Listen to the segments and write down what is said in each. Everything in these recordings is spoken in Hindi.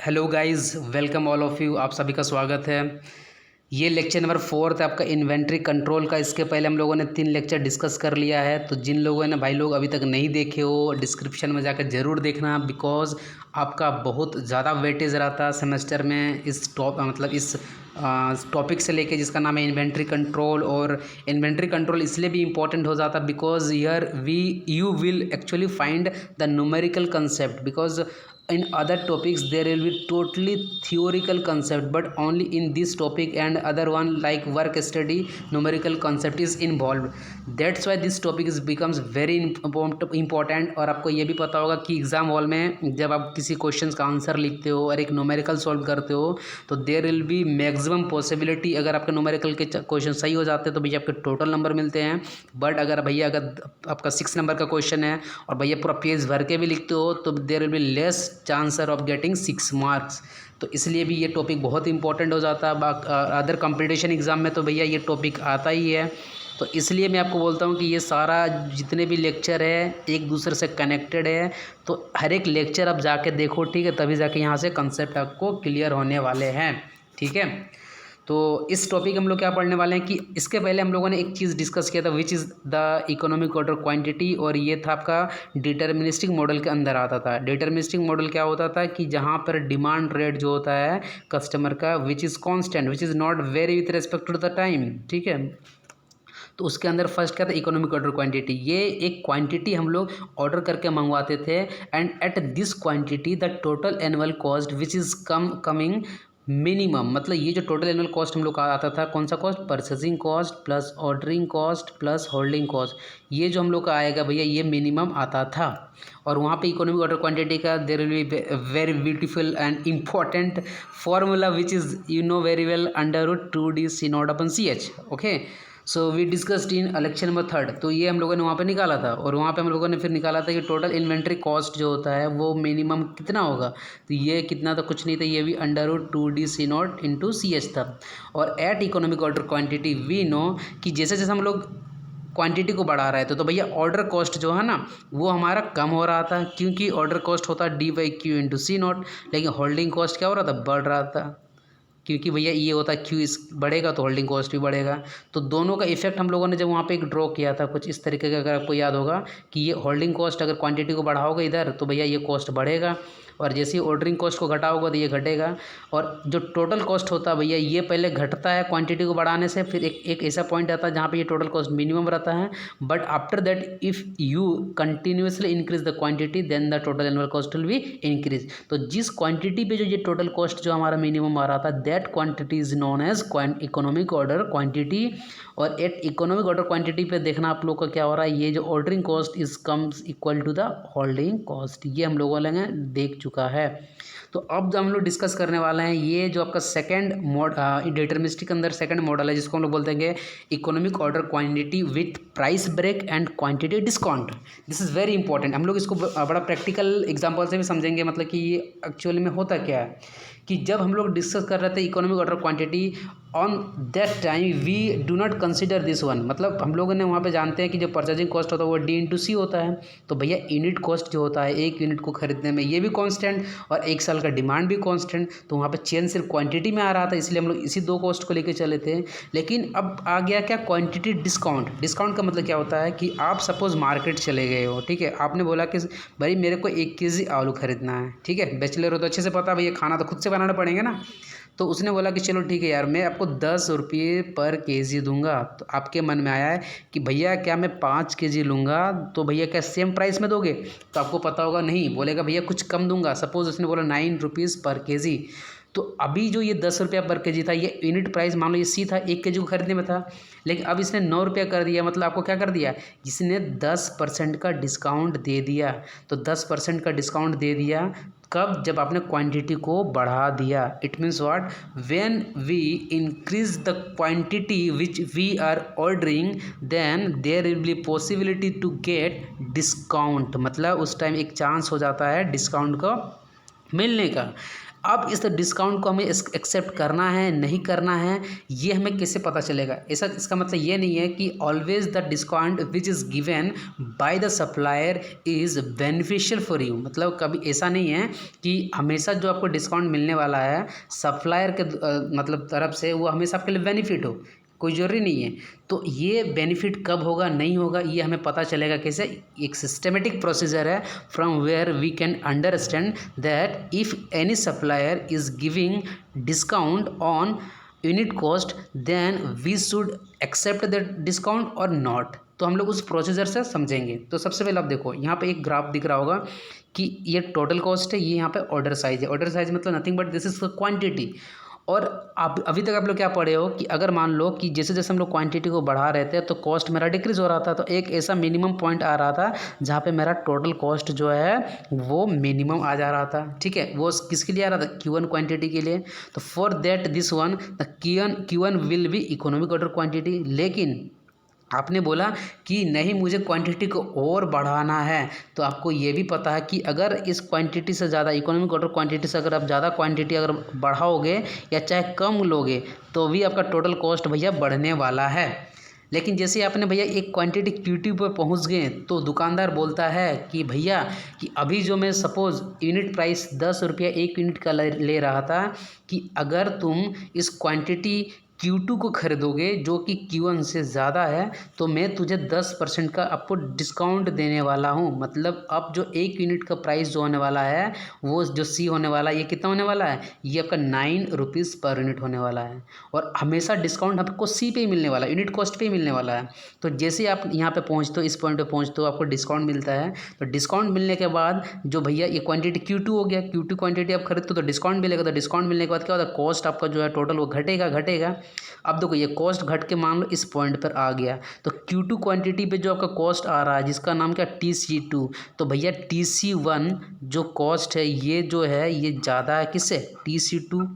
Hello guys, welcome all of you. आप सभी का स्वागत है। ये लेक्चर नंबर 4 है आपका इन्वेंट्री कंट्रोल का। इसके पहले हम लोगों ने 3 लेक्चर डिस्कस कर लिया है। तो जिन लोगों ने भाई लोग अभी तक नहीं देखे हो, डिस्क्रिप्शन में जाकर ज़रूर देखना, बिकॉज़ आपका बहुत ज़्यादा वेटेज रहता है सेमेस्टर में इस टॉपिक से लेके जिसका नाम है इन्वेंट्री कंट्रोल। और इन्वेंट्री कंट्रोल इसलिए भी इम्पोर्टेंट हो जाता है because here you will actually find the numerical concept, because in other topics there will be totally theoretical concept, but only in this topic and other one like work study numerical concept is involved. That's why this topic is becomes very important। और आपको ये भी पता होगा कि एग्जाम हॉल में जब आप किसी क्वेश्चन का आंसर लिखते हो और एक न्यूमेरिकल सॉल्व करते हो तो there will be maximum possibility, अगर आपके न्यूमेरिकल के क्वेश्चन सही हो जाते हैं तो भैया आपके टोटल नंबर मिलते हैं। बट अगर आपका 6 नंबर का क्वेश्चन है और भैया पूरा पेज भर के भी लिखते हो तो there will be less chances of getting 6 marks. तो इसलिए भी ये टॉपिक बहुत इंपॉर्टेंट हो जाता है। अदर कंपटीशन एग्ज़ाम में तो भैया ये टॉपिक आता ही है। तो इसलिए मैं आपको बोलता हूँ कि ये सारा जितने भी लेक्चर है एक दूसरे से कनेक्टेड है। तो हर एक लेक्चर आप जाके देखो, ठीक है, तभी जाके यहाँ से कंसेप्ट आपको क्लियर होने वाले हैं, ठीक है। तो इस टॉपिक हम लोग क्या पढ़ने वाले हैं कि इसके पहले हम लोगों ने एक चीज़ डिस्कस किया था which is the economic order quantity, और ये था आपका डिटर्मिनिस्टिक मॉडल के अंदर आता था। डिटर्मिनिस्टिक मॉडल क्या होता था कि जहाँ पर डिमांड रेट जो होता है कस्टमर का which is constant, which is not vary with respect to the time, ठीक है। तो उसके अंदर फर्स्ट क्या था, इकोनॉमिक ऑर्डर क्वांटिटी। ये एक क्वांटिटी हम लोग ऑर्डर करके मंगवाते थे and at this quantity the total annual cost which is coming minimum, मतलब ये जो टोटल एनुअल कॉस्ट हम लोग का आता था, कौन सा cost, purchasing cost plus ordering cost plus holding cost, ये जो हम लोग का आएगा भैया ये मिनिमम आता था। और वहाँ पे इकोनॉमिक ऑर्डर क्वांटिटी का there will be very beautiful and important formula which is you know very well under root 2D C0/CH। Okay, so we discussed in lecture number 3। तो ये हम लोगों ने वहाँ पे निकाला था और वहाँ पे हम लोगों ने फिर निकाला था कि टोटल इन्वेंट्री कॉस्ट जो होता है वो मिनिमम कितना होगा। तो ये कितना था, कुछ नहीं था, ये भी अंडर रूट 2D C0/CH था। और at economic order quantity we know कि जैसे जैसे हम लोग क्वांटिटी को बढ़ा रहे थे तो भैया ऑर्डर कॉस्ट जो है ना वो हमारा कम हो रहा था, क्योंकि ऑर्डर कॉस्ट होता है D/Q/C0, लेकिन होल्डिंग कॉस्ट क्या हो रहा था, बढ़ रहा था, क्योंकि भैया ये होता है क्यू इस बढ़ेगा तो होल्डिंग कॉस्ट भी बढ़ेगा। तो दोनों का इफेक्ट हम लोगों ने जब वहाँ पे एक ड्रॉ किया था कुछ इस तरीके का, अगर आपको याद होगा कि ये होल्डिंग कॉस्ट अगर क्वांटिटी को बढ़ाओगे इधर तो भैया ये कॉस्ट बढ़ेगा, और जैसे ही ऑर्डरिंग कॉस्ट को घटाओगे तो ये घटेगा। और जो टोटल कॉस्ट होता है भैया ये पहले घटता है क्वांटिटी को बढ़ाने से, फिर एक ऐसा पॉइंट आता है जहाँ पे ये टोटल कॉस्ट मिनिमम रहता है। But after that if you continuously increase the quantity then the total annual cost will be increase. तो जिस क्वांटिटी पे जो ये टोटल कॉस्ट जो हमारा मिनिमम आ रहा था that quantity is known as economic order quantity. और एट इकोनॉमिक ऑर्डर क्वांटिटी पे देखना आप लोग का क्या हो रहा है, ये जो ordering cost is comes equal to the holding cost, ये हम लोगों ने देख चुका है। तो अब जो हम लोग डिस्कस करने वाले हैं ये जो आपका सेकंड डिटर्मिनिस्टिक के अंदर सेकंड मॉडल है जिसको हम लोग बोलते हैं economic order quantity with price break and quantity discount. This is very important. हम लोग इसको बड़ा प्रैक्टिकल एग्जांपल से भी समझेंगे, मतलब कि ये एक्चुअली में होता क्या है कि जब हम लोग डिस्कस कर रहे थे economic order quantity on that time we do not consider this one, मतलब हम लोगों ने वहाँ पे जानते हैं कि जो परचेजिंग कॉस्ट होता है वो D/C होता है। तो भैया यूनिट कॉस्ट जो होता है एक यूनिट को खरीदने में ये भी कांस्टेंट और एक साल का डिमांड भी कांस्टेंट, तो वहाँ पे चेंज सिर्फ क्वांटिटी में आ रहा था, इसलिए हम लोग इसी दो कॉस्ट को लेकर चले थे। लेकिन अब आ गया क्या, क्वांटिटी डिस्काउंट। डिस्काउंट का मतलब क्या होता है कि आप सपोज मार्केट चले गए हो, ठीक है, आपने बोला कि भाई मेरे को 1 kg आलू खरीदना है, ठीक है, बैचलर हो तो अच्छे से पता है भैया खाना तो खुद से बनाना पड़ेगा ना। तो उसने बोला कि चलो ठीक है यार मैं आपको 10 रुपये पर kg दूंगा। तो आपके मन में आया है कि भैया क्या मैं 5 kg लूँगा तो भैया क्या सेम प्राइस में दोगे, तो आपको पता होगा नहीं, बोलेगा भैया कुछ कम दूंगा। सपोज उसने बोला 9 रुपीज़ पर kg। तो अभी जो ये 10 रुपया पर kg था ये यूनिट प्राइस मान लो ये C था, 1 kg को खरीदने में था, लेकिन अब इसने 9 रुपया कर दिया। मतलब आपको क्या कर दिया, इसने 10% का डिस्काउंट दे दिया। तो 10% का डिस्काउंट दे दिया कब, जब आपने क्वांटिटी को बढ़ा दिया। It means what, when we increase the quantity which we are ordering then there will be possibility to get discount, मतलब उस टाइम एक चांस हो जाता है डिस्काउंट को मिलने का। अब इस डिस्काउंट को हमें एक्सेप्ट करना है नहीं करना है, ये हमें कैसे पता चलेगा? ऐसा इसका मतलब ये नहीं है कि always the discount which is given by the supplier is beneficial for you. मतलब कभी ऐसा नहीं है कि हमेशा जो आपको डिस्काउंट मिलने वाला है सप्लायर के मतलब तरफ से वो हमेशा आपके लिए बेनिफिट हो, कोई ज़रूरी नहीं है। तो ये बेनिफिट कब होगा नहीं होगा ये हमें पता चलेगा कैसे? एक सिस्टमेटिक प्रोसीजर है from where we can understand that if any supplier is giving discount on unit cost then we should accept that discount और नॉट। तो हम लोग उस प्रोसीजर से समझेंगे। तो सबसे पहले आप देखो यहाँ पे एक ग्राफ दिख रहा होगा कि ये टोटल कॉस्ट है, ये यहाँ पे ऑर्डर साइज है। ऑर्डर साइज मतलब nothing but this is quantity. और आप अभी तक आप लोग क्या पढ़े हो कि अगर मान लो कि जैसे जैसे हम लोग क्वांटिटी को बढ़ा रहे थे तो कॉस्ट मेरा डिक्रीज हो रहा था, तो एक ऐसा मिनिमम पॉइंट आ रहा था जहाँ पे मेरा टोटल कॉस्ट जो है वो मिनिमम आ जा रहा था। ठीक है, वो किसके लिए आ रहा था? Q1 क्वांटिटी के लिए। तो for that this one the Q1 will be economic order quantity. लेकिन आपने बोला कि नहीं मुझे क्वांटिटी को और बढ़ाना है, तो आपको ये भी पता है कि अगर इस क्वांटिटी से ज़्यादा इकोनॉमिक ऑर्डर क्वांटिटी से अगर आप ज़्यादा क्वांटिटी अगर बढ़ाओगे या चाहे कम लोगे तो भी आपका टोटल कॉस्ट भैया बढ़ने वाला है। लेकिन जैसे आपने भैया एक क्वांटिटी Q2 पर पहुंच गए तो दुकानदार बोलता है कि भैया कि अभी जो मैं सपोज़ यूनिट प्राइस 10 रुपया एक यूनिट का ले रहा था, कि अगर तुम इस क्वांटिटी Q2 को खरीदोगे जो कि Q1 से ज़्यादा है तो मैं तुझे 10% का आपको डिस्काउंट देने वाला हूँ। मतलब अब जो एक यूनिट का प्राइस जो होने वाला है वो जो C होने वाला है ये कितना होने वाला है? ये आपका 9 रुपीज़ पर यूनिट होने वाला है। और हमेशा डिस्काउंट आपको C पे ही मिलने वाला है, यूनिट कॉस्ट पे ही मिलने वाला है। तो जैसे आप यहाँ पे पहुँचते हो, इस पॉइंट पे पहुँचते हो, आपको डिस्काउंट मिलता है। तो डिस्काउंट मिलने के बाद जो भैया ये क्वांटिटी Q2 हो गया, Q2 क्वांटिटी आप खरीदते हो तो डिस्काउंट मिलेगा। तो डिस्काउंट मिलने के बाद क्या होता है? कॉस्ट आपका जो है टोटल वो घटेगा। अब देखो ये कॉस्ट घट के मान लो इस पॉइंट पर आ गया, तो Q2 क्वांटिटी पे जो आपका कॉस्ट आ रहा है जिसका नाम क्या? TC2। तो भैया TC1 जो कॉस्ट है ये जो है ये ज़्यादा है किससे? TC2।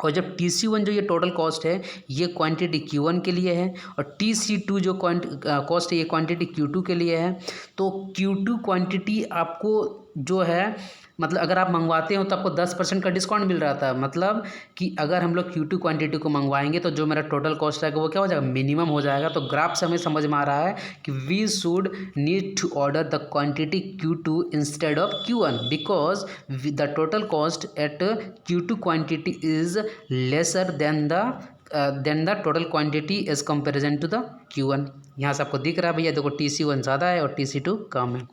और जब TC1 जो ये टोटल कॉस्ट है ये क्वांटिटी Q1 के लिए है और TC2 जो कॉस्ट है ये क्वांटिटी Q2 के लिए है। तो Q2 क्वांटिटी आपको जो है मतलब अगर आप मंगवाते हो तो आपको 10% का डिस्काउंट मिल रहा था। मतलब कि अगर हम लोग Q2 क्वांटिटी को मंगवाएंगे तो जो मेरा टोटल कॉस्ट आएगा वो क्या हो जाएगा? मिनिमम हो जाएगा। तो ग्राफ से हमें समझ में आ रहा है कि we should need to order the quantity Q2 instead of Q1 because the total cost at Q2 quantity is lesser than the total quantity as comparison to the Q1। यहाँ से आपको दिख रहा है भैया देखो TC1 ज़्यादा है और TC2 कम है।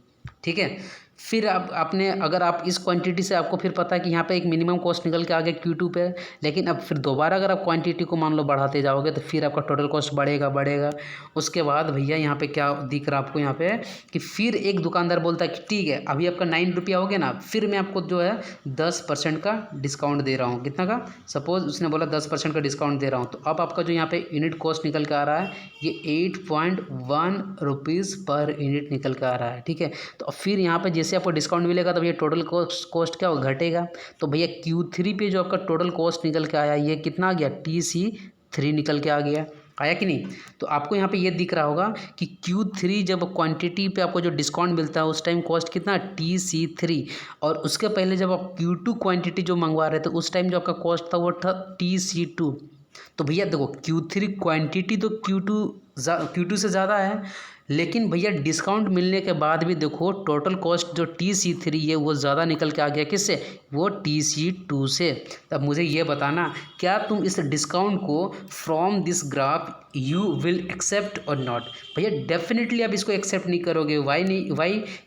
ठीक है, फिर आपने अगर आप इस क्वांटिटी से आपको फिर पता है कि यहाँ पे एक मिनिमम कॉस्ट निकल के आ गया Q2 पे, लेकिन अब फिर दोबारा अगर आप क्वांटिटी को मान लो बढ़ाते जाओगे तो फिर आपका टोटल कॉस्ट बढ़ेगा। उसके बाद भैया यहाँ पे क्या दिख रहा है आपको यहाँ पे कि फिर एक दुकानदार बोलता है कि ठीक है अभी आपका 9 रुपया हो गया ना, फिर मैं आपको जो है 10% का डिस्काउंट दे रहा हूँ। कितना का? सपोज उसने बोला 10% का डिस्काउंट दे रहा हूँ। तो अब आपका जो यहाँ पे यूनिट कॉस्ट निकल के आ रहा है ये 8.1 रुपीज़ पर यूनिट निकल के आ रहा है। ठीक है, तो फिर यहाँ पे जैसे आपको डिस्काउंट मिलेगा तो भैया टोटल कॉस्ट क्या होगा? घटेगा। तो भैया Q3 पे जो आपका टोटल कॉस्ट निकल के आया ये कितना आ गया? TC3 निकल के आ गया। आया कि नहीं? तो आपको यहाँ पे ये दिख रहा होगा कि Q3 जब क्वांटिटी पे आपको जो डिस्काउंट मिलता है उस टाइम कॉस्ट कितना? TC3। और उसके पहले जब आप Q2 क्वांटिटी जो मंगवा रहे थे उस टाइम जो आपका कॉस्ट था वो था TC2। तो भैया देखो Q3 क्वांटिटी तो Q2 से ज़्यादा है, लेकिन भैया डिस्काउंट मिलने के बाद भी देखो टोटल कॉस्ट जो TC3 है वो ज़्यादा निकल के आ गया। किससे? वो TC2 से। तब मुझे ये बताना क्या तुम इस डिस्काउंट को from this graph you will accept और नॉट? भैया डेफिनेटली आप इसको एक्सेप्ट नहीं करोगे। वाई?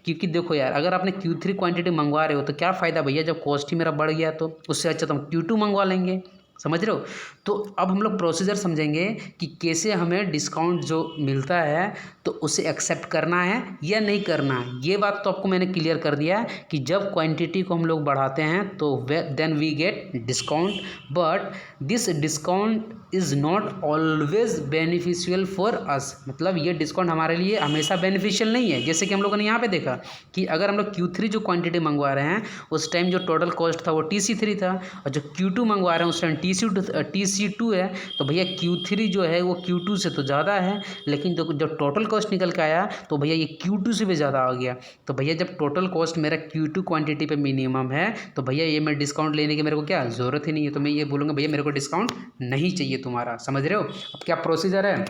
क्योंकि देखो यार अगर आपने Q3 क्वांटिटी मंगवा रहे हो तो क्या फ़ायदा भैया जब कॉस्ट ही मेरा बढ़ गया, तो उससे अच्छा तो हम Q2 मंगवा लेंगे। समझ रहे हो? तो अब हम लोग प्रोसीजर समझेंगे कि कैसे हमें डिस्काउंट जो मिलता है तो उसे एक्सेप्ट करना है या नहीं करना है। ये बात तो आपको मैंने क्लियर कर दिया कि जब क्वांटिटी को हम लोग बढ़ाते हैं तो then we get discount, but this discount is not always beneficial for us. मतलब ये डिस्काउंट हमारे लिए हमेशा बेनिफिशियल नहीं है। जैसे कि हम लोगों ने यहाँ पे देखा कि अगर हम लोग Q3 जो क्वांटिटी मंगवा रहे हैं उस टाइम जो टोटल कॉस्ट था वो TC3 था और जो Q2 मंगवा रहे हैं उस टाइम TC2 है तो भैया Q3 जो है वो Q2 से तो ज़्यादा है, लेकिन जब टोटल कॉस्ट निकल के आया तो भैया ये Q2 से भी ज़्यादा आ गया। तो भैया जब टोटल कॉस्ट मेरा Q2 क्वांटिटी पे मिनिमम है तो भैया ये मैं डिस्काउंट लेने की मेरे को क्या ज़रूरत ही नहीं है, तो मैं ये बोलूँगा भैया मेरे को डिस्काउंट नहीं चाहिए तुम्हारा। समझ रहे हो अब क्या प्रोसीजर है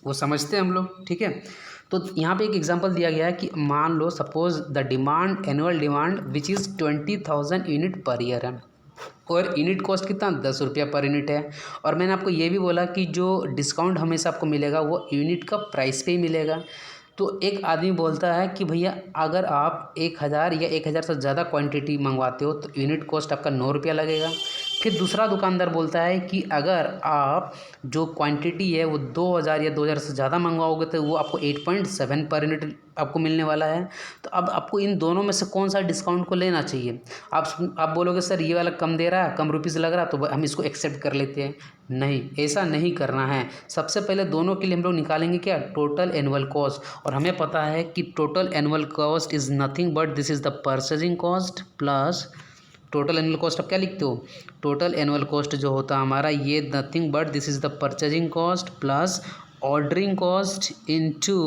वो समझते हैं हम लोग, ठीक है। तो यहाँ पे एक एग्जांपल दिया गया है कि मान लो suppose the demand annual demand which is 20,000 unit per year है और यूनिट कॉस्ट कितना 10 रुपया पर यूनिट है। और मैंने आपको ये भी बोला कि जो डिस्काउंट हमेशा आपको मिलेगा वो यूनिट का प्राइस पे ही मिलेगा। तो एक आदमी बोलता है कि भैया अगर आप 1000 या 1000 से ज़्यादा क्वांटिटी मंगवाते हो तो यूनिट कॉस्ट आपका 9 रुपया लगेगा। फिर दूसरा दुकानदार बोलता है कि अगर आप जो क्वांटिटी है वो 2000 या 2000 से ज़्यादा मंगवाओगे तो वो आपको 8.7 पर यूनिट आपको मिलने वाला है। तो अब आपको इन दोनों में से कौन सा डिस्काउंट को लेना चाहिए। आप बोलोगे सर ये वाला कम दे रहा है, कम रुपीज़ लग रहा है, तो हम इसको एक्सेप्ट कर लेते हैं। नहीं, ऐसा नहीं करना है। सबसे पहले दोनों के लिए हम लोग निकालेंगे क्या, टोटल एनुअल कॉस्ट। और हमें पता है कि total annual cost is nothing but this is the purchasing cost plus total annual cost. आप क्या लिखते हो, टोटल एनुअल कॉस्ट जो होता है हमारा ये nothing but this is the purchasing cost plus ordering cost into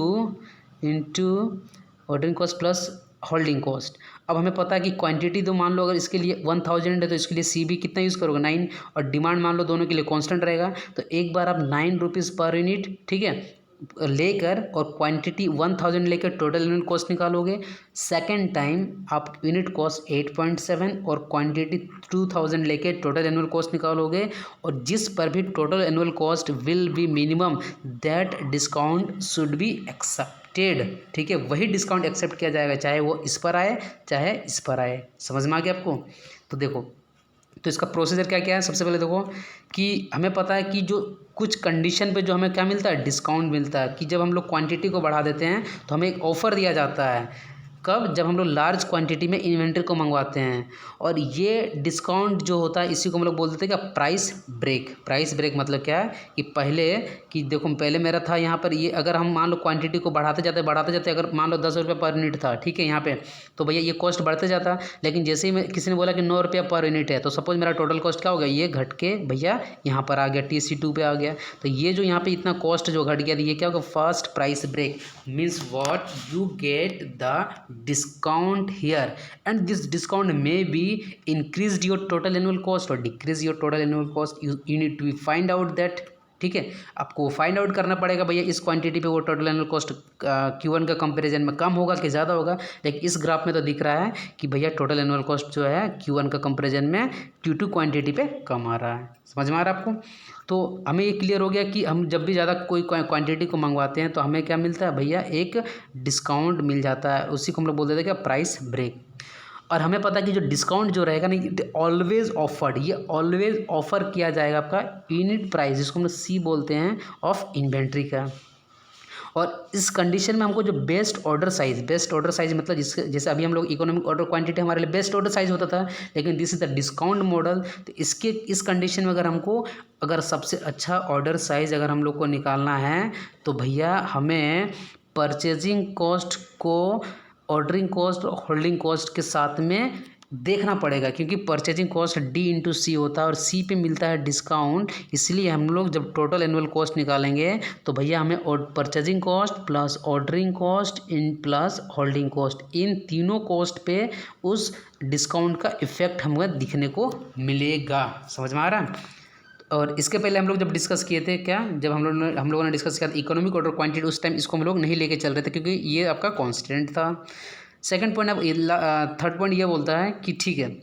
ordering cost plus holding cost. अब हमें पता है कि क्वांटिटी तो मान लो अगर इसके लिए 1000 है तो इसके लिए CB कितना यूज़ करोगे 9, और डिमांड मान लो दोनों के लिए कांस्टेंट रहेगा। तो एक बार आप 9 रुपीज़ पर यूनिट, ठीक है, लेकर और क्वांटिटी 1000 लेकर टोटल यूनिट कॉस्ट निकालोगे। सेकंड टाइम आप यूनिट कॉस्ट 8.7 और क्वांटिटी 2000 लेकर टोटल एनुअल कॉस्ट निकालोगे, और जिस पर भी total annual cost will B minimum that discount should be accepted, ठीक है, वही डिस्काउंट एक्सेप्ट किया जाएगा, चाहे वो इस पर आए चाहे इस पर आए। समझ में आ गया आपको। तो देखो तो इसका प्रोसीजर क्या क्या है। सबसे पहले देखो कि हमें पता है कि जो कुछ कंडीशन पे जो हमें क्या मिलता है, डिस्काउंट मिलता है। कि जब हम लोग क्वांटिटी को बढ़ा देते हैं तो हमें एक ऑफ़र दिया जाता है। कब, जब हम लोग लार्ज क्वांटिटी में इन्वेंट्री को मंगवाते हैं। और ये डिस्काउंट जो होता है इसी को हम लोग बोल देते हैं क्या, प्राइस ब्रेक। प्राइस ब्रेक मतलब क्या है कि पहले कि देखो पहले मेरा था यहाँ पर ये, अगर हम मान लो क्वांटिटी को बढ़ाते जाते अगर मान लो 10 रुपये पर यूनिट था, ठीक है, यहाँ पे तो भैया ये कॉस्ट बढ़ते जाता। लेकिन जैसे ही किसी ने बोला कि 9 रुपया पर यूनिट है तो सपोज मेरा टोटल कॉस्ट क्या हो गया, ये घट के भैया यहाँ पर आ गया TC2 पे आ गया। तो ये जो यहाँ पे इतना कॉस्ट जो घट गया ये क्या होगा, first price break means what you get the discount here and this discount may be increased your total annual cost or decrease your total annual cost. You need to find out that, ठीक है, आपको फाइंड आउट करना पड़ेगा भैया इस क्वांटिटी पे वो टोटल एनुअल कॉस्ट Q1 का कंपैरिजन में कम होगा कि ज़्यादा होगा। लेकिन इस ग्राफ में तो दिख रहा है कि भैया टोटल एनुअल कॉस्ट जो है Q1 का कंपैरिजन में Q2 क्वांटिटी पे कम आ रहा है। समझ में आ रहा है आपको। तो हमें ये क्लियर हो गया कि हम जब भी ज़्यादा कोई क्वांटिटी को मंगवाते हैं तो हमें क्या मिलता है भैया, एक डिस्काउंट मिल जाता है। उसी को हम लोग बोल देते हैं क्या, प्राइस ब्रेक। और हमें पता है कि जो डिस्काउंट जो रहेगा ना ऑलवेज ऑफर्ड, ये ऑलवेज ऑफर किया जाएगा आपका यूनिट प्राइस, जिसको हम लोग C बोलते हैं ऑफ इन्वेंट्री का। और इस कंडीशन में हमको जो बेस्ट ऑर्डर साइज मतलब जैसे अभी हम लोग इकोनॉमिक ऑर्डर क्वांटिटी हमारे लिए बेस्ट ऑर्डर साइज होता था, लेकिन this is the discount model. तो इस कंडीशन में अगर सबसे अच्छा ऑर्डर साइज अगर हम लोग को निकालना है तो भैया हमें परचेजिंग कॉस्ट को ऑर्डरिंग कॉस्ट और होल्डिंग कॉस्ट के साथ में देखना पड़ेगा, क्योंकि परचेजिंग कॉस्ट D/C होता है और C पे मिलता है डिस्काउंट। इसलिए हम लोग जब टोटल एनुअल कॉस्ट निकालेंगे तो भैया हमें purchasing cost plus ordering cost इन प्लस होल्डिंग कॉस्ट, इन तीनों कॉस्ट पे उस डिस्काउंट का इफेक्ट हमें दिखने को मिलेगा। समझ में आ रहा है। और इसके पहले हम लोग जब डिस्कस किए थे क्या, जब हम लोगों ने डिस्कस किया था इकोनॉमिक ऑर्डर क्वांटिटी, उस टाइम इसको हम लोग नहीं लेके चल रहे थे क्योंकि ये आपका कांस्टेंट था। सेकंड पॉइंट, अब थर्ड पॉइंट ये बोलता है कि ठीक है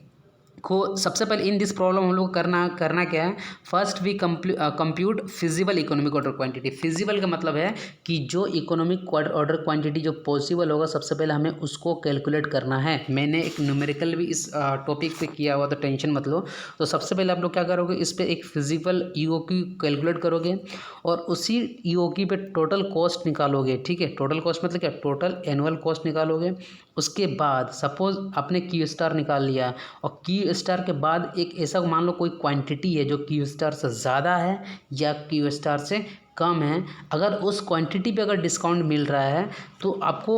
को सबसे पहले इन दिस प्रॉब्लम हम लोग करना क्या है, first we compute feasible economic order quantity. Feasible का मतलब है कि जो इकोनॉमिक ऑर्डर क्वांटिटी जो पॉसिबल होगा सबसे पहले हमें उसको कैलकुलेट करना है। मैंने एक न्यूमेरिकल भी इस टॉपिक पे किया हुआ, तो टेंशन मत लो। तो सबसे पहले आप लोग क्या करोगे, इस पर एक फिजिबल EOQ कैलकुलेट करोगे और उसी EOQ पे टोटल कॉस्ट निकालोगे। ठीक है, टोटल कॉस्ट मतलब क्या, टोटल एनुअल कॉस्ट निकालोगे। उसके बाद सपोज आपने Q* निकाल लिया और Q* के बाद एक ऐसा मान लो कोई क्वांटिटी है जो Q* से ज़्यादा है या Q* से कम है। अगर उस क्वांटिटी पे अगर डिस्काउंट मिल रहा है तो आपको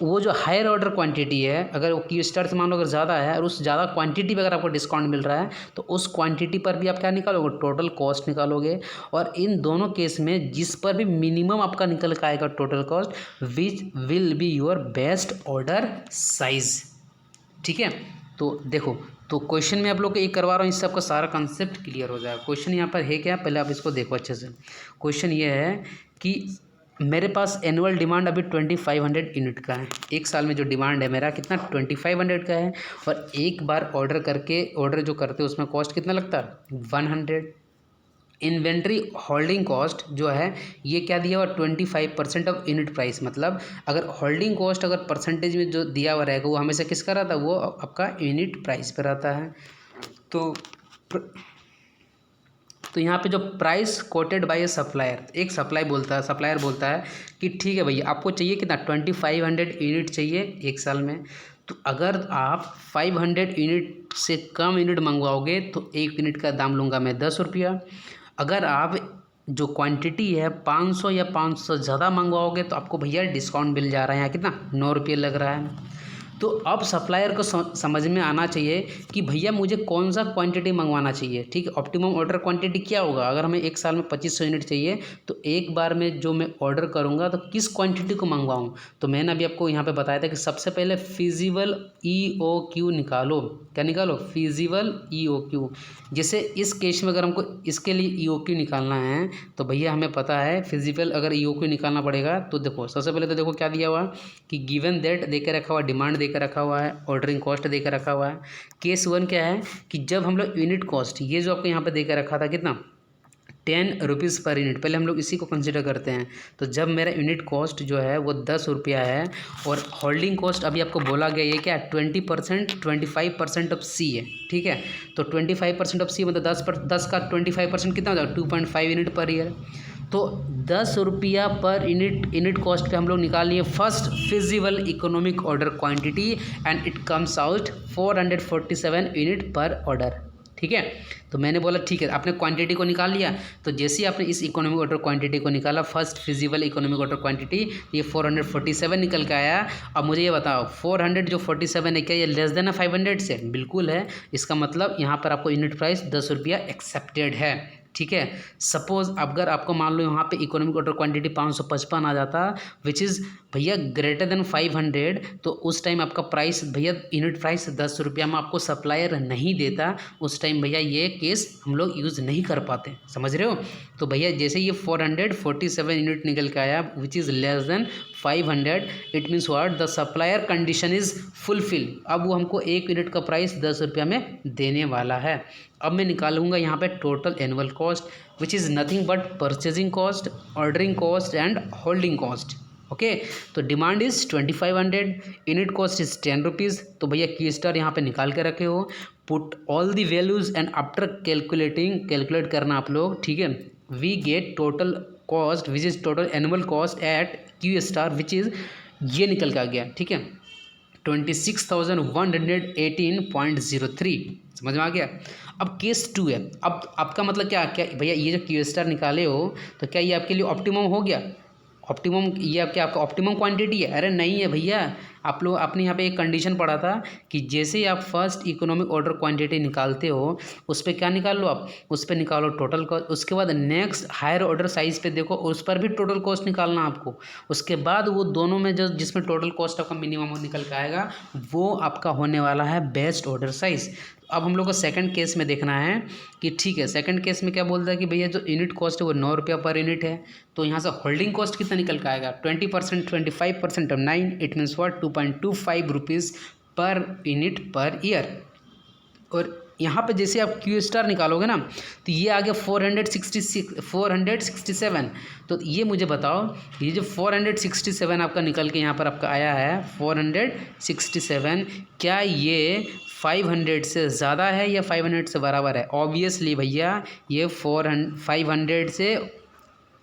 वो जो हायर ऑर्डर क्वांटिटी है, अगर वो क्यू स्टार से मान लो अगर ज़्यादा है और उस ज़्यादा क्वांटिटी पे अगर आपको डिस्काउंट मिल रहा है तो उस क्वांटिटी पर भी आप क्या निकालोगे, टोटल कॉस्ट निकालोगे। और इन दोनों केस में जिस पर भी मिनिमम आपका निकल के आएगा total cost, which will be your best order size. ठीक है, तो देखो, तो क्वेश्चन में आप लोग को एक करवा रहा हूँ, इससे आपका सारा कंसेप्ट क्लियर हो जाएगा। क्वेश्चन यहाँ पर है क्या, पहले आप इसको देखो अच्छे से। क्वेश्चन ये है कि मेरे पास एनुअल डिमांड अभी 2500 यूनिट का है। एक साल में जो डिमांड है मेरा कितना, 2500 का है। और एक बार ऑर्डर करके, ऑर्डर जो करते हैं उसमें कॉस्ट कितना लगता है, 100। इन्वेंट्री होल्डिंग कॉस्ट जो है ये क्या दिया हुआ, 25% ऑफ यूनिट प्राइस। मतलब अगर होल्डिंग कॉस्ट अगर परसेंटेज में जो दिया हुआ रहेगा वो हमेशा किसका रहता है, वो आपका यूनिट प्राइस पे रहता है। तो यहाँ पे जो price quoted by a supplier, एक सप्लायर बोलता है कि ठीक है भैया आपको चाहिए कितना, 2500 यूनिट चाहिए एक साल में। तो अगर आप 500 यूनिट से कम यूनिट मंगवाओगे तो एक यूनिट का दाम लूँगा मैं 10 रुपया। अगर आप जो क्वांटिटी है 500 या 500 ज़्यादा मंगवाओगे तो आपको भैया डिस्काउंट मिल जा रहा है, यहाँ कितना, 9 रुपये लग रहा है। तो अब सप्लायर को समझ में आना चाहिए कि भैया मुझे कौन सा क्वांटिटी मंगवाना चाहिए। ठीक है, ऑप्टिमम ऑर्डर क्वांटिटी क्या होगा, अगर हमें एक साल में 2500 यूनिट चाहिए तो एक बार में जो मैं ऑर्डर करूँगा तो किस क्वांटिटी को मंगवाऊँ। तो मैंने अभी आपको यहाँ पे बताया था कि सबसे पहले फिजिबल EOQ निकालो। क्या निकालो, फिजिबल EOQ। जैसे इस केस में अगर हमको इसके लिए EOQ निकालना है तो भैया हमें पता है फिजिबल अगर EOQ निकालना पड़ेगा। तो देखो सबसे पहले तो देखो क्या दिया हुआ कि गिवन दैट दे के रखा हुआ, डिमांड देकर रखा हुआ है, ऑर्डरिंग कॉस्ट देकर रखा हुआ है। केस 1 क्या है कि जब हम लोग यूनिट कॉस्ट, ये जो आपको यहाँ पे देकर रखा था कितना, 10 रुपीज़ पर यूनिट, पहले हम लोग इसी को कंसिडर करते हैं। तो जब मेरा यूनिट कॉस्ट जो है वो 10 रुपया है और होल्डिंग कॉस्ट अभी आपको बोला गया ये क्या है, 25% ऑफ सी है। ठीक है, तो 25% ऑफ सी मतलब 10 का 25% कितना हो जाएगा, 2.5 यूनिट पर ईयर। तो 10 रुपया पर यूनिट कॉस्ट पे हम लोग निकाल लिए first feasible economic order quantity and it comes out 447 unit पर ऑर्डर। ठीक है, तो मैंने बोला ठीक है, आपने क्वांटिटी को निकाल लिया। तो जैसे ही आपने इस इकोनॉमिक ऑर्डर क्वांटिटी को निकाला, first feasible economic order quantity, ये 447 निकल के आया। अब मुझे ये बताओ 400 जो 47 है, क्या ये लेस देन है 500 से, बिल्कुल है। इसका मतलब यहाँ पर आपको यूनिट प्राइस 10 रुपया एक्सेप्टेड है। ठीक है, सपोज अगर आपको मान लो यहाँ पे इकोनॉमिक ऑर्डर क्वांटिटी 555 आ जाता, विच इज़ भैया ग्रेटर देन 500, तो उस टाइम आपका प्राइस भैया यूनिट प्राइस 10 रुपया में आपको सप्लायर नहीं देता। उस टाइम भैया ये केस हम लोग यूज़ नहीं कर पाते, समझ रहे हो। तो भैया जैसे ये 447 यूनिट निकल के आया which is less than 500, it means what, the supplier condition is fulfil. अब वो हमको एक यूनिट का प्राइस 10 रुपया में देने वाला है। अब मैं निकालूंगा यहाँ पे total annual cost which is nothing but purchasing cost, ordering cost and holding cost. Okay, तो demand is 2500, unit cost is 10 rupees. तो भैया की स्टार यहाँ पे निकाल के रखे हो, put all the values and after calculate करना आप लोग। ठीक है, we get total cost which is total annual cost at Q star which is, ये निकल के आ गया। ठीक है, 26,118.03, समझ में आ गया। अब केस 2 है। अब आपका मतलब क्या भैया, ये जो क्यू स्टार निकाले हो तो क्या ये आपके लिए ऑप्टिमम हो गया, ऑप्टिमम, ये क्या आपका ऑप्टिमम क्वांटिटी है? अरे नहीं है भैया, आप लोग आपने यहाँ पे एक कंडीशन पढ़ा था कि जैसे ही आप फर्स्ट इकोनॉमिक ऑर्डर क्वांटिटी निकालते हो उस पर क्या निकाल लो, आप उस पर निकालो टोटल कॉस्ट। उसके बाद नेक्स्ट हायर ऑर्डर साइज पे देखो, उस पर भी टोटल कॉस्ट निकालना आपको। उसके बाद वो दोनों में जो जिसमें टोटल कॉस्ट आपका मिनिमम निकल के आएगा वो आपका होने वाला है बेस्ट ऑर्डर साइज। अब हम लोग को सेकंड केस में देखना है कि ठीक है, सेकंड केस में क्या बोलता है कि भैया जो यूनिट कॉस्ट है वो 9 रुपया पर यूनिट है। तो यहाँ से होल्डिंग कॉस्ट कितना निकल के आएगा, 20%, 25% of 9, it means what, 2.25 rupees per unit per year. और यहाँ पे जैसे आप क्यू स्टार निकालोगे ना तो ये आ गया 467। तो ये मुझे बताओ, ये जो 467 आपका निकल के यहाँ पर आपका आया है 467, क्या ये 500 से ज़्यादा है या 500 से बराबर है? ऑब्वियसली भैया ये 500 से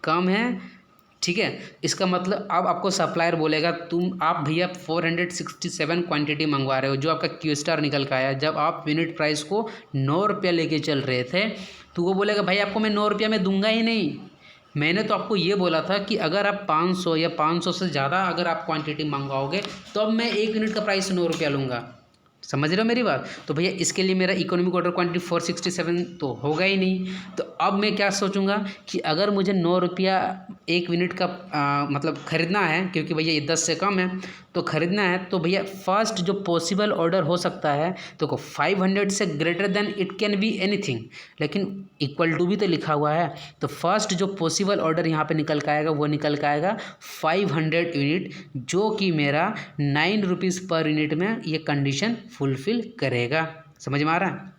कम है। ठीक है, इसका मतलब अब आपको सप्लायर बोलेगा आप भैया 467 क्वांटिटी मंगवा रहे हो, जो आपका क्यू स्टार निकल का आया। जब आप यूनिट प्राइस को 9 रुपया लेके चल रहे थे तो वो बोलेगा भाई आपको मैं 9 रुपया में दूंगा ही नहीं, मैंने तो आपको ये बोला था कि अगर आप 500 या 500 से ज़्यादा अगर आप क्वांटिटी मंगवाओगे तो अब मैं 1 यूनिट का प्राइस 9 रुपया लूँगा। समझ रहे हो मेरी बात? तो भैया इसके लिए मेरा इकोनॉमिक ऑर्डर क्वांटिटी 467 तो होगा ही नहीं। तो अब मैं क्या सोचूंगा कि अगर मुझे 9 रुपया 1 यूनिट का मतलब ख़रीदना है, क्योंकि भैया ये 10 से कम है तो ख़रीदना है, तो भैया फर्स्ट जो पॉसिबल ऑर्डर हो सकता है तो 500 से greater than it can be anything, लेकिन इक्वल टू भी तो लिखा हुआ है। तो फर्स्ट जो पॉसिबल ऑर्डर यहाँ पे निकल के आएगा वो निकल के आएगा 500 यूनिट, जो कि मेरा 9 रुपीज़ पर यूनिट में ये कंडीशन फुलफिल करेगा। समझ में आ रहा है?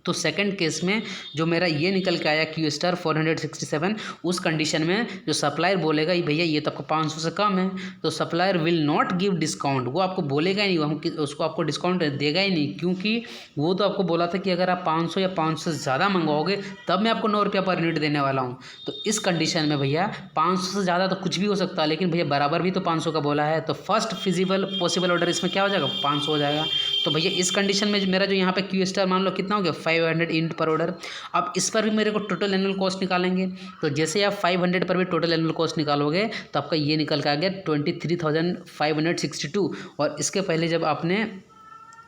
तो सेकंड केस में जो मेरा ये निकल के आया क्यू स्टार 467, उस कंडीशन में जो सप्लायर बोलेगा ये भैया ये तो आपको 500 से कम है, तो supplier will not give discount, वो आपको बोलेगा ही नहीं, हम उसको आपको डिस्काउंट देगा ही नहीं, क्योंकि वो तो आपको बोला था कि अगर आप 500 या 500 से ज़्यादा मंगवाओगे तब मैं आपको 9 रुपया पर यूनिट देने वाला हूँ। तो इस कंडीशन में भैया 500 से ज़्यादा तो कुछ भी हो सकता है, लेकिन भैया बराबर भी तो 500 का बोला है, तो फर्स्ट फिजिबल पॉसिबल ऑर्डर इसमें क्या हो जाएगा 500 हो जाएगा। तो भैया इस कंडीशन में मेरा जो यहाँ पे क्यू स्टार मान लो कितना हो गया 500 यूनिट पर ऑर्डर। अब इस पर भी मेरे को टोटल एनुअल कॉस्ट निकालेंगे, तो जैसे आप 500 पर भी टोटल एनुअल कॉस्ट निकालोगे तो आपका ये निकल के आ गया 23,562। और इसके पहले जब आपने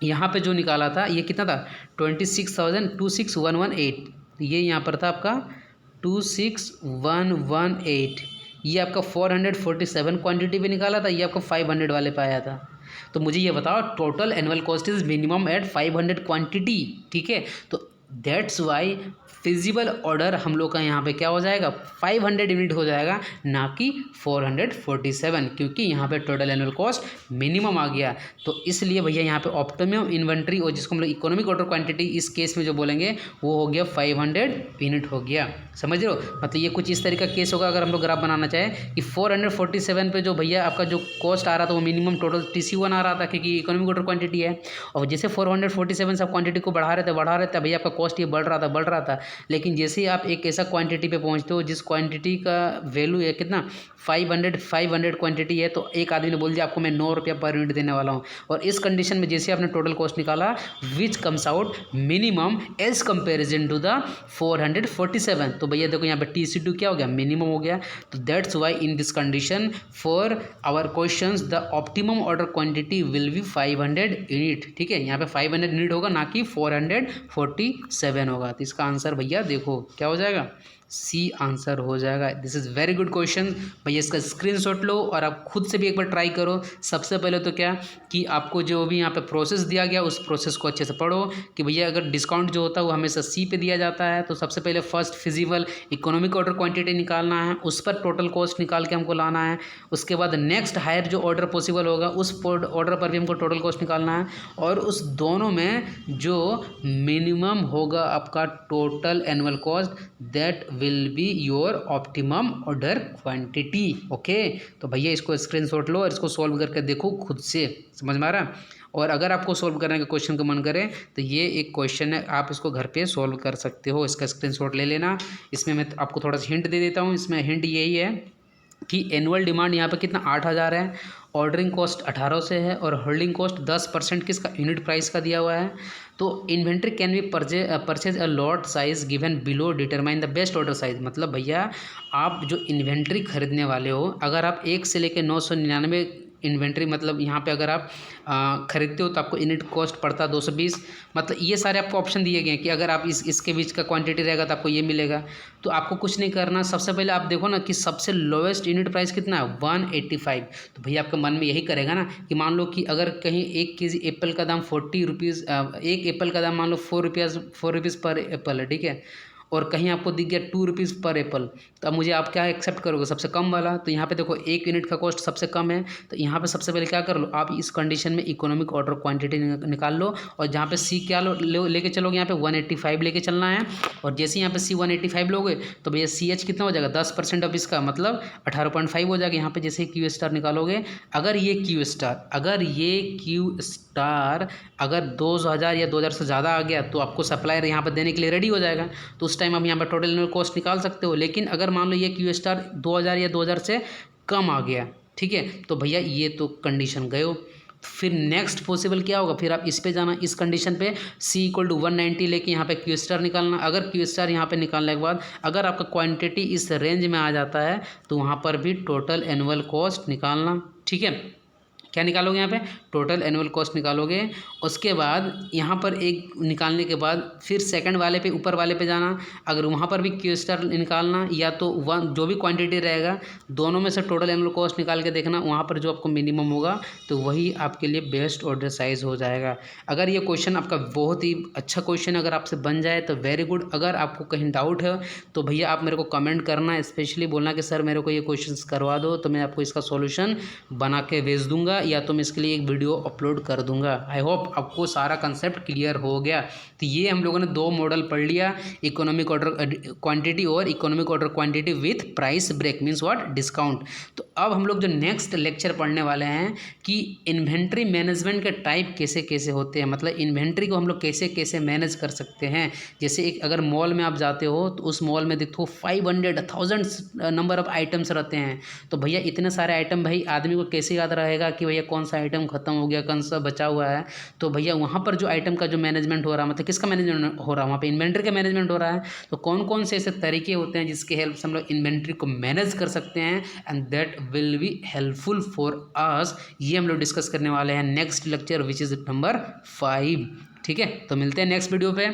यहाँ पे जो निकाला था ये कितना था 26,118, ये यहाँ पर था आपका 26,118, ये आपका 447 क्वांटिटी पे निकाला था, ये आपका 500 वाले पे आया था। तो मुझे ये बताओ total annual cost is minimum at 500 quantity, ठीक है। तो दैट्स वाई फिजिबल ऑर्डर हम लोग का यहाँ पे क्या हो जाएगा 500 यूनिट हो जाएगा, ना कि 447, क्योंकि यहाँ पे टोटल एनुअल कॉस्ट मिनिमम आ गया। तो इसलिए भैया यहाँ पे ऑप्टिमम इन्वेंट्री और जिसको हम लोग इकोनॉमिक ऑर्डर क्वांटिटी इस केस में जो बोलेंगे वो हो गया 500 यूनिट हो गया। समझ रहे हो? मतलब ये कुछ इस तरीके का केस होगा अगर हम लोग ग्राफ बनाना चाहें कि 447 पे जो भैया आपका जो कॉस्ट आ रहा था वो मिनिमम टोटल TC1 आ रहा था, क्योंकि इकोनॉमिक ऑर्डर क्वांटिटी है, और जैसे 447 से आप क्वांटिटी को बढ़ा रहे थे भैया आपका कॉस्ट ये बढ़ रहा था। लेकिन जैसे ही आप एक ऐसा क्वांटिटी पे पहुंचते हो जिस क्वांटिटी का वैल्यू है कितना 500 क्वांटिटी है, तो एक आदमी ने बोल दिया आपको मैं 9 रुपया पर यूनिट देने वाला हूँ, और इस कंडीशन में जैसे आपने टोटल कॉस्ट निकाला which comes out minimum as comparison to the 447, तो भैया देखो यहाँ पे TC2 क्या हो गया मिनिमम हो गया। तो that's why in this condition for our questions the optimum order quantity will be 500 unit, ठीक है। यहाँ पे 500 यूनिट होगा, ना कि 447 होगा। तो इसका आंसर भैया देखो क्या हो जाएगा, सी आंसर हो जाएगा। This is very good question भैया, इसका स्क्रीनशॉट लो और आप खुद से भी एक बार ट्राई करो। सबसे पहले तो क्या कि आपको जो भी यहाँ पे प्रोसेस दिया गया उस प्रोसेस को अच्छे से पढ़ो कि भैया अगर डिस्काउंट जो होता है वो हमेशा सी पे दिया जाता है, तो सबसे पहले first feasible economic order quantity निकालना है, उस पर टोटल कॉस्ट निकाल के हमको लाना है। उसके बाद नेक्स्ट हायर जो ऑर्डर पॉसिबल होगा उस ऑर्डर पर भी हमको टोटल कॉस्ट निकालना है, और उस दोनों में जो मिनिमम होगा आपका total annual cost that will be your optimum order quantity. Okay, तो भैया इसको स्क्रीनशॉट लो और इसको सॉल्व करके देखो खुद से। समझ में आ रहा? और अगर आपको सॉल्व करने का क्वेश्चन का मन करे तो ये एक क्वेश्चन है, आप इसको घर पे सॉल्व कर सकते हो। इसका स्क्रीनशॉट ले लेना। इसमें मैं आपको थोड़ा सा हिंट दे देता हूँ। इसमें हिंट यही है कि एनुअल डिमांड यहाँ पे कितना 8,000 है, ऑर्डरिंग कॉस्ट 1800 है, और होल्डिंग कॉस्ट 10% किसका यूनिट प्राइस का दिया हुआ है। तो inventory can be purchase a lot size given below determine the best order size. मतलब भैया आप जो इन्वेंट्री खरीदने वाले हो, अगर आप 1 से लेकर 999 इन्वेंट्री, मतलब यहाँ पे अगर आप खरीदते हो तो आपको यूनिट कॉस्ट पड़ता है 220। मतलब ये सारे आपको ऑप्शन दिए गए हैं कि अगर आप इसके बीच का क्वांटिटी रहेगा तो आपको ये मिलेगा। तो आपको कुछ नहीं करना, सबसे पहले आप देखो ना कि सबसे लोएस्ट यूनिट प्राइस कितना है 185। तो भैया आपके मन में यही करेगा ना कि मान लो कि अगर कहीं 1 kg एप्पल का दाम 40 रुपीज़, एक एप्पल का दाम मान लो 4 रुपीज़ पर एप्पल है, ठीक है, और कहीं आपको दिख गया 2 रुपीज़ पर एप्पल, तो अब मुझे आप क्या एक्सेप्ट करोगे, सबसे कम वाला। तो यहाँ पे देखो 1 यूनिट का कॉस्ट सबसे कम है, तो यहाँ पे सबसे पहले क्या कर लो आप इस कंडीशन में इकोनॉमिक ऑर्डर क्वांटिटी निकाल लो, और जहाँ पे सी क्या लेके चलोगे यहाँ पे 185 लेके चलना है। और जैसे यहाँ पे सी 185 लोगे तो भैया CH कितना हो जाएगा 10% ऑफ इसका, मतलब 18.5 हो जाएगा। यहाँ पे जैसे क्यू स्टार निकालोगे, अगर ये क्यू स्टार अगर 2000 या 2000 से ज़्यादा आ गया तो आपको सप्लायर यहाँ पर देने के लिए रेडी हो जाएगा, तो उस टाइम आप यहाँ पर टोटल एनुअल कॉस्ट निकाल सकते हो। लेकिन अगर मान लो ये क्यू स्टार 2000 या 2000 से कम आ गया, ठीक है, तो भैया ये तो कंडीशन गए हो। फिर नेक्स्ट पॉसिबल क्या होगा, फिर आप इस पे जाना, इस कंडीशन पे सी इक्वल टू 190 लेके यहाँ पे क्यू स्टार निकालना। अगर क्यू स्टार यहाँ पे निकालने के बाद अगर आपका क्वांटिटी इस रेंज में आ जाता है तो वहाँ पर भी टोटल एनुअल कॉस्ट निकालना। ठीक है, क्या निकालोगे यहाँ पे, टोटल एनुअल कॉस्ट निकालोगे। उसके बाद यहाँ पर एक निकालने के बाद फिर सेकंड वाले पे, ऊपर वाले पे जाना, अगर वहाँ पर भी क्यू स्टार निकालना या तो वन जो भी क्वांटिटी रहेगा दोनों में से टोटल एनुअल कॉस्ट निकाल के देखना, वहाँ पर जो आपको मिनिमम होगा तो वही आपके लिए बेस्ट ऑर्डर साइज हो जाएगा। अगर ये क्वेश्चन आपका बहुत ही अच्छा क्वेश्चन अगर आपसे बन जाए तो वेरी गुड। अगर आपको कहीं डाउट है तो भैया आप मेरे को कमेंट करना, स्पेशली बोलना कि सर मेरे को ये क्वेश्चन करवा दो, तो मैं आपको इसका सॉल्यूशन बना के भेज दूंगा या तो मैं इसके लिए एक वीडियो अपलोड कर दूंगा। आई होप आपको सारा कंसेप्ट क्लियर हो गया। तो ये हम लोगों ने दो मॉडल पढ़ लिया, इकोनॉमिक ऑर्डर क्वांटिटी और economic order quantity with price break means what, discount. तो अब हम लोग जो नेक्स्ट लेक्चर पढ़ने वाले हैं कि इन्वेंट्री मैनेजमेंट के टाइप कैसे कैसे होते हैं, मतलब इन्वेंट्री को हम लोग कैसे कैसे मैनेज कर सकते हैं। जैसे एक अगर मॉल में आप जाते हो तो उस मॉल में देखो 500,000 नंबर ऑफ आइटम्स रहते हैं, तो भैया इतने सारे आइटम भाई आदमी को कैसे याद रहेगा कि भैया कौन सा आइटम खत्म हो गया, कौन सा बचा हुआ है। तो भैया वहाँ पर जो आइटम का जो मैनेजमेंट हो रहा है, मतलब किसका मैनेजमेंट हो रहा है, वहाँ पे इन्वेंट्री का मैनेजमेंट हो रहा है। तो कौन कौन से ऐसे तरीके होते हैं जिसके हेल्प से हम लोग इन्वेंट्री को मैनेज कर सकते हैं, and that will be helpful for us, ये हम लोग डिस्कस करने वाले हैं next lecture which is number 5। ठीक है, तो मिलते हैं नेक्स्ट वीडियो पे।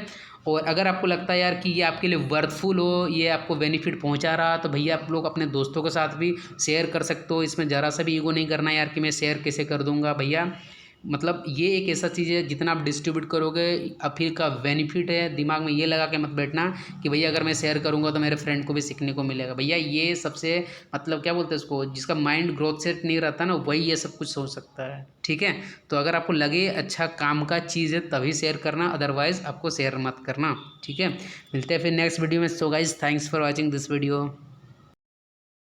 और अगर आपको लगता है यार कि ये आपके लिए वर्थफुल हो, ये आपको बेनिफिट पहुंचा रहा, तो भैया आप लोग अपने दोस्तों के साथ भी शेयर कर सकते हो। इसमें ज़रा सा भी ईगो नहीं करना यार कि मैं शेयर कैसे कर दूंगा भैया, मतलब ये एक ऐसा चीज़ है जितना आप डिस्ट्रीब्यूट करोगे अब फिर का बेनिफिट है। दिमाग में ये लगा के मत बैठना कि भैया अगर मैं शेयर करूँगा तो मेरे फ्रेंड को भी सीखने को मिलेगा। भैया ये सबसे मतलब क्या बोलते हैं उसको, जिसका माइंड ग्रोथ सेट नहीं रहता ना वही ये सब कुछ सोच सकता है। ठीक है, तो अगर आपको लगे अच्छा काम का चीज़ है तभी शेयर करना, अदरवाइज़ आपको शेयर मत करना। ठीक है, मिलते हैं फिर नेक्स्ट वीडियो में। So guys thanks for watching this video.